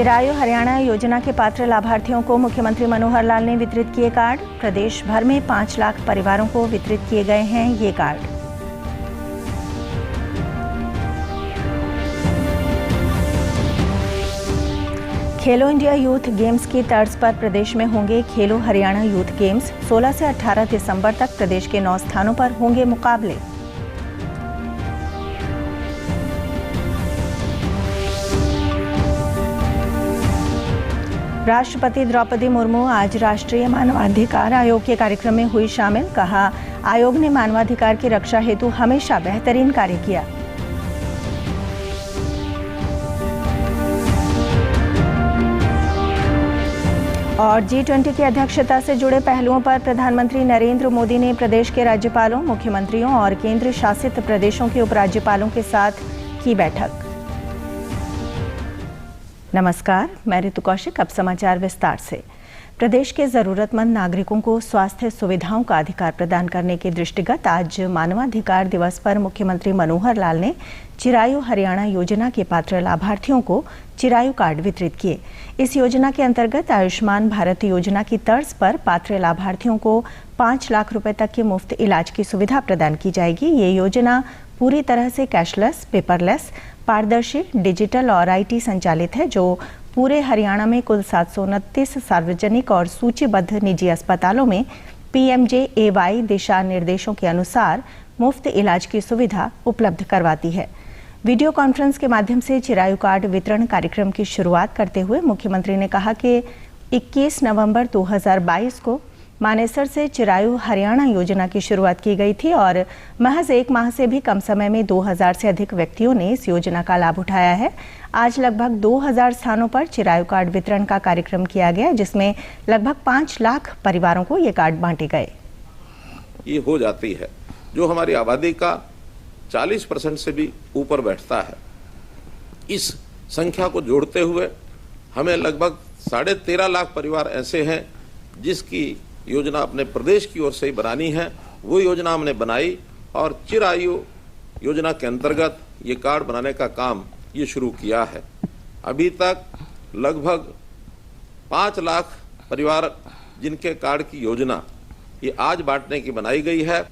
चिरायु हरियाणा योजना के पात्र लाभार्थियों को मुख्यमंत्री मनोहर लाल ने वितरित किए कार्ड। प्रदेश भर में 5 लाख परिवारों को वितरित किए गए हैं ये कार्ड। खेलो इंडिया यूथ गेम्स की तर्ज पर प्रदेश में होंगे खेलो हरियाणा यूथ गेम्स। 16 से 18 दिसंबर तक प्रदेश के 9 स्थानों पर होंगे मुकाबले। राष्ट्रपति द्रौपदी मुर्मू आज राष्ट्रीय मानवाधिकार आयोग के कार्यक्रम में हुई शामिल। कहा, आयोग ने मानवाधिकार की रक्षा हेतु हमेशा बेहतरीन कार्य किया। और G20 की अध्यक्षता से जुड़े पहलुओं पर प्रधानमंत्री नरेंद्र मोदी ने प्रदेश के राज्यपालों, मुख्यमंत्रियों और केंद्र शासित प्रदेशों के उपराज्यपालों के साथ की बैठक। नमस्कार, मैं ऋतु कौशिक। अब समाचार विस्तार से। प्रदेश के जरूरतमंद नागरिकों को स्वास्थ्य सुविधाओं का अधिकार प्रदान करने के दृष्टिगत आज मानवाधिकार दिवस पर मुख्यमंत्री मनोहर लाल ने चिरायु हरियाणा योजना के पात्र लाभार्थियों को चिरायु कार्ड वितरित किए। इस योजना के अंतर्गत आयुष्मान भारत योजना की तर्ज पर पात्र लाभार्थियों को 5 लाख रुपए तक के मुफ्त इलाज की सुविधा प्रदान की जाएगी। ये योजना पूरी तरह से कैशलेस, पेपरलेस, पारदर्शी, डिजिटल और IT संचालित है, जो पूरे हरियाणा में कुल 729 सार्वजनिक और सूचीबद्ध निजी अस्पतालों में PMJAY दिशा निर्देशों के अनुसार मुफ्त इलाज की सुविधा उपलब्ध करवाती है। वीडियो कॉन्फ्रेंस के माध्यम से चिरायु कार्ड वितरण कार्यक्रम की शुरुआत करते हुए मुख्यमंत्री ने कहा कि 21 नवंबर 2022 को मानेसर से चिरायु हरियाणा योजना की शुरुआत की गई थी और महज 1 माह से भी कम समय में 2000 से अधिक व्यक्तियों ने इस योजना का लाभ उठाया है। आज लगभग 2000 स्थानों पर चिरायु कार्ड वितरण का कार्यक्रम किया गया, जिसमें लगभग 5 लाख परिवारों को ये कार्ड बांटे गए। ये हो जाती है जो हमारी आबादी का 40% से भी ऊपर बैठता है। इस संख्या को जोड़ते हुए हमें लगभग 13.5 लाख परिवार ऐसे हैं जिसकी योजना अपने प्रदेश की ओर से ही बनानी है। वो योजना हमने बनाई और चिरायु योजना के अंतर्गत ये कार्ड बनाने का काम ये शुरू किया है। अभी तक लगभग 5 लाख परिवार जिनके कार्ड की योजना ये आज बांटने की बनाई गई है।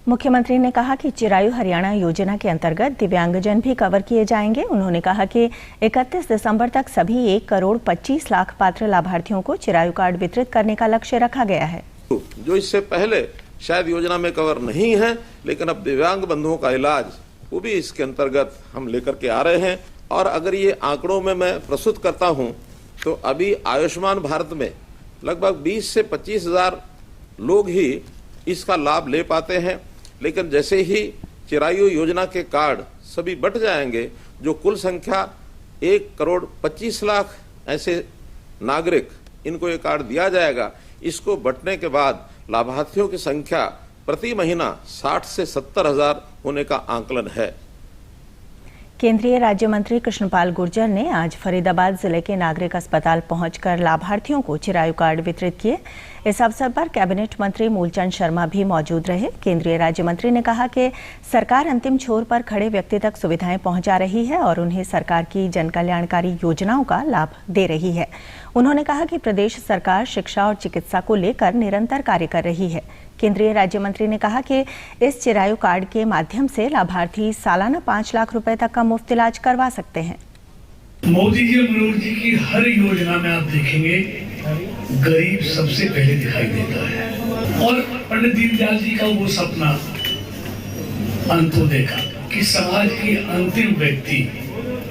मुख्यमंत्री ने कहा कि चिरायु हरियाणा योजना के अंतर्गत दिव्यांगजन भी कवर किए जाएंगे। उन्होंने कहा कि 31 दिसंबर तक सभी 1 करोड़ 25 लाख पात्र लाभार्थियों को चिरायु कार्ड वितरित करने का लक्ष्य रखा गया है। जो इससे पहले शायद योजना में कवर नहीं है, लेकिन अब दिव्यांग बंधुओं का इलाज वो भी इसके अंतर्गत हम लेकर के आ रहे हैं। और अगर ये आंकड़ों में मैं प्रस्तुत करता हूं तो अभी आयुष्मान भारत में लगभग 20 से 25 हजार लोग ही इसका लाभ ले पाते हैं। लेकिन जैसे ही चिरायु योजना के कार्ड सभी बट जाएंगे, जो कुल संख्या 1 करोड़ 25 लाख ऐसे नागरिक इनको ये कार्ड दिया जाएगा, इसको बटने के बाद लाभार्थियों की संख्या प्रति महीना 60 से 70 हजार होने का आंकलन है। केंद्रीय राज्य मंत्री कृष्णपाल गुर्जर ने आज फरीदाबाद जिले के नागरिक अस्पताल पहुंचकर लाभार्थियों को चिरायु कार्ड वितरित किए। इस अवसर पर कैबिनेट मंत्री मूलचंद शर्मा भी मौजूद रहे। केंद्रीय राज्य मंत्री ने कहा कि सरकार अंतिम छोर पर खड़े व्यक्ति तक सुविधाएं पहुंचा रही है और उन्हें सरकार की जनकल्याणकारी योजनाओं का लाभ दे रही है। उन्होंने कहा कि प्रदेश सरकार शिक्षा और चिकित्सा को लेकर निरंतर कार्य कर रही है। केंद्रीय राज्य मंत्री ने कहा कि इस चिरायु कार्ड के माध्यम से लाभार्थी सालाना 5 लाख रुपए तक का मुफ्त इलाज करवा सकते हैं। मोदी जी, मनोहर जी की हर योजना में आप देखेंगे गरीब सबसे पहले दिखाई देता है। और पंडित दीनदयाल जी का वो सपना अंत्योदय का कि समाज की अंतिम व्यक्ति,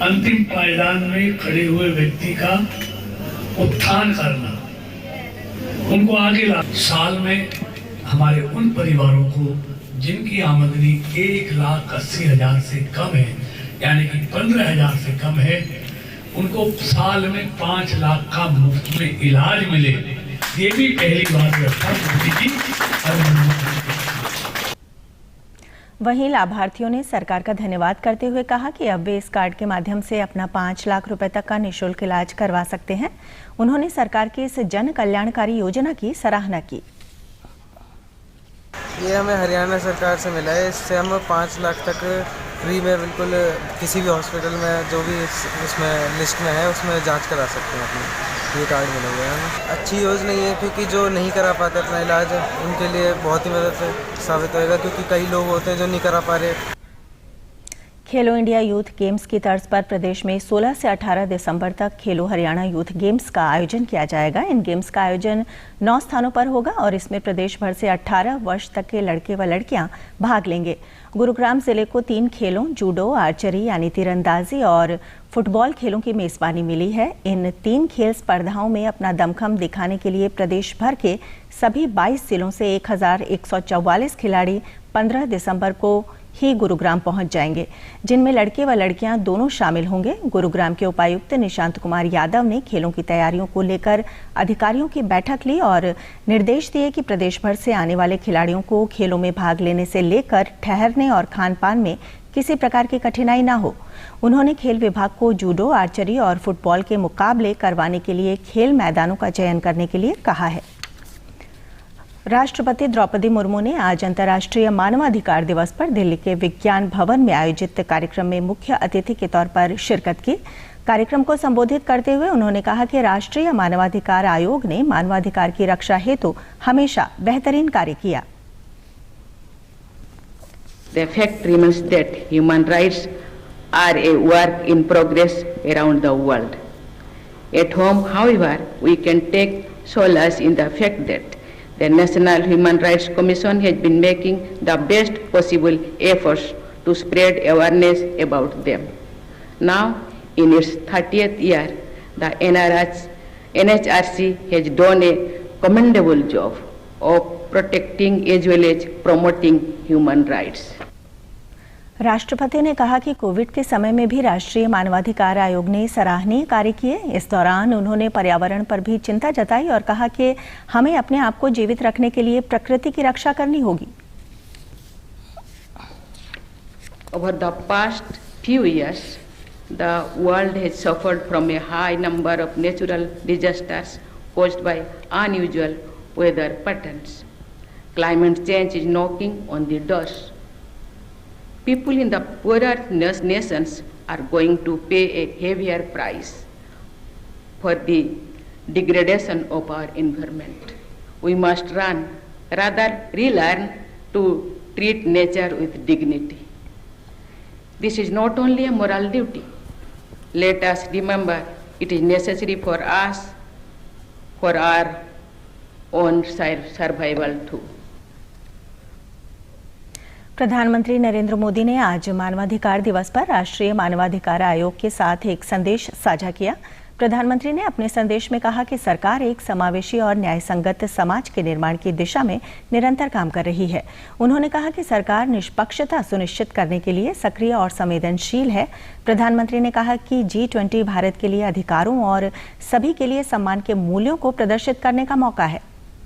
अंतिम पायदान में खड़े हुए व्यक्ति का उत्थान करना, उनको आगे ला। साल में हमारे उन परिवारों को जिनकी आमदनी 1,80,000 से कम है, यानी कि 15,000 से कम है, उनको साल में 5 लाख का मुफ्त में इलाज मिले। ये भी पहली बार वहीं लाभार्थियों ने सरकार का धन्यवाद करते हुए कहा कि अब वे इस कार्ड के माध्यम से अपना 5 लाख रुपए तक का निःशुल्क इलाज करवा सकते हैं। उन्होंने सरकार की इस जन कल्याणकारी योजना की सराहना की। ये हमें हरियाणा सरकार से मिला है। इससे हम 5 लाख तक फ्री में बिल्कुल किसी भी हॉस्पिटल में जो भी उसमें लिस्ट में है उसमें जांच करा सकते हैं अपनी, ये कार्ड मिलेगा हमें। अच्छी योजना नहीं है क्योंकि जो नहीं करा पाते अपना इलाज उनके लिए बहुत ही मदद साबित होएगा, क्योंकि कई लोग होते हैं जो नहीं करा पा रहे। खेलो इंडिया यूथ गेम्स की तर्ज पर प्रदेश में 16 से 18 दिसंबर तक खेलो हरियाणा यूथ गेम्स का आयोजन किया जाएगा। इन गेम्स का आयोजन 9 स्थानों पर होगा और इसमें प्रदेश भर से 18 वर्ष तक के लड़के व लड़कियां भाग लेंगे। गुरुग्राम जिले को 3 खेलों जूडो, आर्चरी यानी तीरंदाजी और फुटबॉल खेलों की मेजबानी मिली है। इन 3 खेल स्पर्धाओं में अपना दमखम दिखाने के लिए प्रदेश भर के सभी 22 जिलों से 1144 खिलाड़ी 15 दिसंबर को ही गुरुग्राम पहुंच जाएंगे, जिनमें लड़के व लड़कियां दोनों शामिल होंगे। गुरुग्राम के उपायुक्त निशांत कुमार यादव ने खेलों की तैयारियों को लेकर अधिकारियों की बैठक ली और निर्देश दिए कि प्रदेश भर से आने वाले खिलाड़ियों को खेलों में भाग लेने से लेकर ठहरने और खान-पान में किसी प्रकार की कठिनाई न हो। उन्होंने खेल विभाग को जूडो, आर्चरी और फुटबॉल के मुकाबले करवाने के लिए खेल मैदानों का चयन करने के लिए कहा है। राष्ट्रपति द्रौपदी मुर्मू ने आज अंतर्राष्ट्रीय मानवाधिकार दिवस पर दिल्ली के विज्ञान भवन में आयोजित कार्यक्रम में मुख्य अतिथि के तौर पर शिरकत की। कार्यक्रम को संबोधित करते हुए उन्होंने कहा कि राष्ट्रीय मानवाधिकार आयोग ने मानवाधिकार की रक्षा हेतु हमेशा बेहतरीन कार्य किया। The fact remains that human rights are a work in progress around the world. At home, however, we can take solace in the fact that the National Human Rights Commission has been making the best possible efforts to spread awareness about them. Now, in its 30th year, the NHRC has done a commendable job of protecting as well as promoting human rights. राष्ट्रपति ने कहा कि Covid के समय में भी राष्ट्रीय मानवाधिकार आयोग ने सराहनीय कार्य किए। इस दौरान उन्होंने पर्यावरण पर भी चिंता जताई और कहा कि हमें अपने आप को जीवित रखने के लिए प्रकृति की रक्षा करनी होगी। Over the past few years, the world has suffered from a high number of natural disasters caused by unusual weather patterns. Climate change is knocking on the doors. People in the poorer nations are going to pay a heavier price for the degradation of our environment. We must rather relearn to treat nature with dignity. This is not only a moral duty. Let us remember it is necessary for us, for our own survival too. प्रधानमंत्री नरेंद्र मोदी ने आज मानवाधिकार दिवस पर राष्ट्रीय मानवाधिकार आयोग के साथ एक संदेश साझा किया। प्रधानमंत्री ने अपने संदेश में कहा कि सरकार एक समावेशी और न्यायसंगत समाज के निर्माण की दिशा में निरंतर काम कर रही है। उन्होंने कहा कि सरकार निष्पक्षता सुनिश्चित करने के लिए सक्रिय और संवेदनशील है। प्रधानमंत्री ने कहा कि G20 भारत के लिए अधिकारों और सभी के लिए सम्मान के मूल्यों को प्रदर्शित करने का मौका है।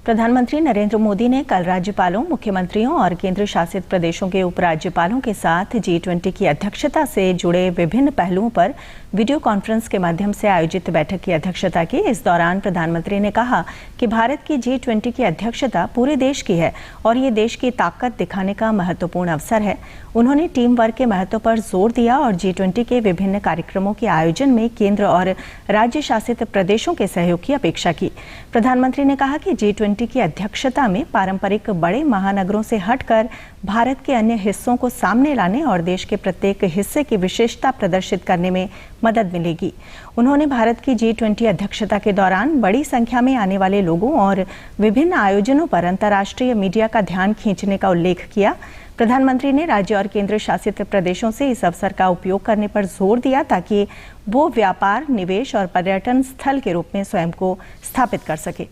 प्रधानमंत्री नरेंद्र मोदी ने कल राज्यपालों, मुख्यमंत्रियों और केंद्र शासित प्रदेशों के उपराज्यपालों के साथ G20 की अध्यक्षता से जुड़े विभिन्न पहलुओं पर वीडियो कॉन्फ्रेंस के माध्यम से आयोजित बैठक की अध्यक्षता की। इस दौरान प्रधानमंत्री ने कहा कि भारत की G20 की अध्यक्षता पूरे देश की है और ये देश की ताकत दिखाने का महत्वपूर्ण अवसर है। उन्होंने टीम वर्क के महत्व पर जोर दिया और G20 के विभिन्न कार्यक्रमों के आयोजन में केंद्र और राज्य शासित प्रदेशों के सहयोग की अपेक्षा की। प्रधानमंत्री ने कहा कि G20 की अध्यक्षता में पारंपरिक बड़े महानगरों से हटकर भारत के अन्य हिस्सों को सामने लाने और देश के प्रत्येक हिस्से की विशेषता प्रदर्शित करने में मदद मिलेगी। उन्होंने भारत की G20 अध्यक्षता के दौरान बड़ी संख्या में आने वाले लोगों और विभिन्न आयोजनों पर अंतर्राष्ट्रीय मीडिया का ध्यान खींचने का उल्लेख किया। प्रधानमंत्री ने राज्य और केंद्र शासित प्रदेशों से इस अवसर का उपयोग करने पर जोर दिया ताकि वो व्यापार, निवेश और पर्यटन स्थल के रूप में स्वयं को स्थापित कर सके।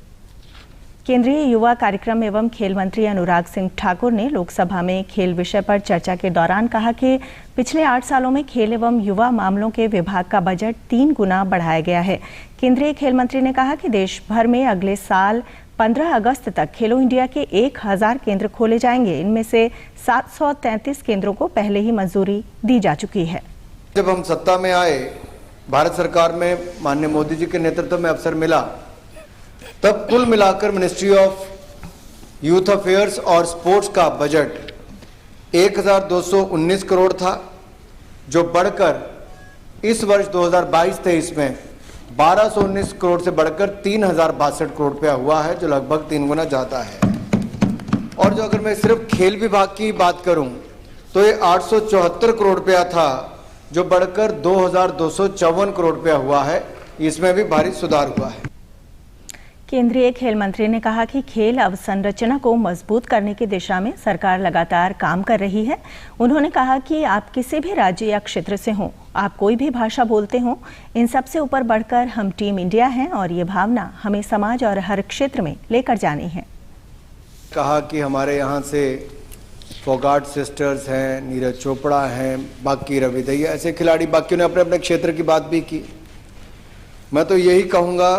केंद्रीय युवा कार्यक्रम एवं खेल मंत्री अनुराग सिंह ठाकुर ने लोकसभा में खेल विषय पर चर्चा के दौरान कहा कि पिछले 8 सालों में खेल एवं युवा मामलों के विभाग का बजट 3 गुना बढ़ाया गया है। केंद्रीय खेल मंत्री ने कहा कि देश भर में अगले साल 15 अगस्त तक खेलो इंडिया के 1000 केंद्र खोले जाएंगे। इनमें से 733 केंद्रों को पहले ही मंजूरी दी जा चुकी है। जब हम सत्ता में आए, भारत सरकार में माननीय मोदी जी के नेतृत्व में अवसर मिला, तब कुल मिलाकर मिनिस्ट्री ऑफ यूथ अफेयर्स और स्पोर्ट्स का बजट 1219 करोड़ था जो बढ़कर इस वर्ष 2022-23 में 1219 करोड़ से बढ़कर 3062 करोड़ रुपया हुआ है, जो लगभग 3 गुना ज़्यादा है। और जो अगर मैं सिर्फ खेल विभाग की बात करूं तो ये 874 करोड़ रुपया था, जो बढ़कर 2254 करोड़ रुपया हुआ है। इसमें भी भारी सुधार हुआ है। केंद्रीय खेल मंत्री ने कहा कि खेल अवसंरचना को मजबूत करने की दिशा में सरकार लगातार काम कर रही है। उन्होंने कहा कि आप किसी भी राज्य या क्षेत्र से हों, आप कोई भी भाषा बोलते हों, इन सबसे ऊपर बढ़कर हम टीम इंडिया हैं और ये भावना हमें समाज और हर क्षेत्र में लेकर जानी है। कहा कि हमारे यहाँ से फोगाट सिस्टर्स हैं, नीरज चोपड़ा हैं, बाकी रवि दहिया, ऐसे खिलाड़ी, बाकियों ने अपने अपने क्षेत्र की बात भी की। मैं तो यही कहूँगा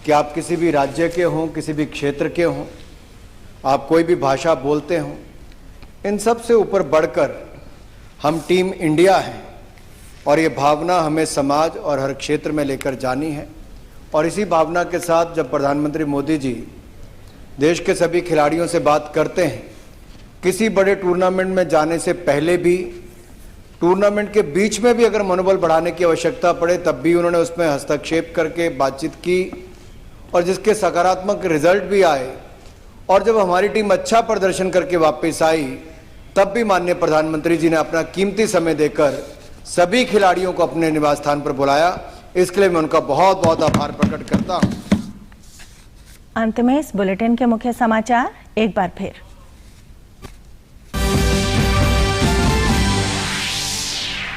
कि आप किसी भी राज्य के हों, किसी भी क्षेत्र के हों, आप कोई भी भाषा बोलते हों, इन सब से ऊपर बढ़कर हम टीम इंडिया हैं और ये भावना हमें समाज और हर क्षेत्र में लेकर जानी है। और इसी भावना के साथ जब प्रधानमंत्री मोदी जी देश के सभी खिलाड़ियों से बात करते हैं, किसी बड़े टूर्नामेंट में जाने से पहले भी, टूर्नामेंट के बीच में भी अगर मनोबल बढ़ाने की आवश्यकता पड़े तब भी उन्होंने उसमें हस्तक्षेप करके बातचीत की और जिसके सकारात्मक रिजल्ट भी आए। और जब हमारी टीम अच्छा प्रदर्शन करके वापस आई तब भी माननीय प्रधानमंत्री जी ने अपना कीमती समय देकर सभी खिलाड़ियों को अपने निवास स्थान पर बुलाया। इसके लिए मैं उनका बहुत बहुत आभार प्रकट करता हूं। अंत में इस बुलेटिन के मुख्य समाचार एक बार फिर।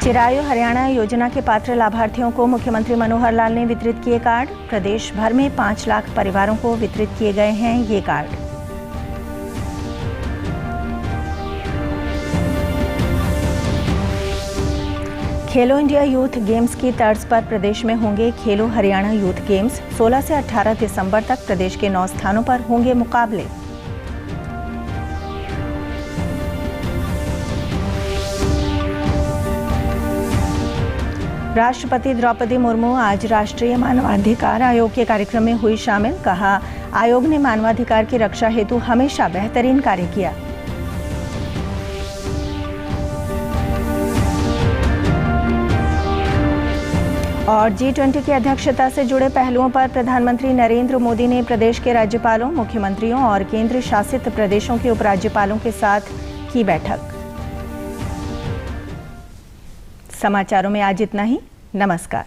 चिरायु हरियाणा योजना के पात्र लाभार्थियों को मुख्यमंत्री मनोहर लाल ने वितरित किए कार्ड। प्रदेश भर में 5 लाख परिवारों को वितरित किए गए हैं ये कार्ड। खेलो इंडिया यूथ गेम्स की तर्ज पर प्रदेश में होंगे खेलो हरियाणा यूथ गेम्स। 16 से 18 दिसंबर तक प्रदेश के 9 स्थानों पर होंगे मुकाबले। राष्ट्रपति द्रौपदी मुर्मू आज राष्ट्रीय मानवाधिकार आयोग के कार्यक्रम में हुई शामिल। कहा, आयोग ने मानवाधिकार की रक्षा हेतु हमेशा बेहतरीन कार्य किया। और G20 की अध्यक्षता से जुड़े पहलुओं पर प्रधानमंत्री नरेंद्र मोदी ने प्रदेश के राज्यपालों, मुख्यमंत्रियों और केंद्र शासित प्रदेशों के उपराज्यपालों के साथ की बैठक। समाचारों में आज इतना ही। नमस्कार।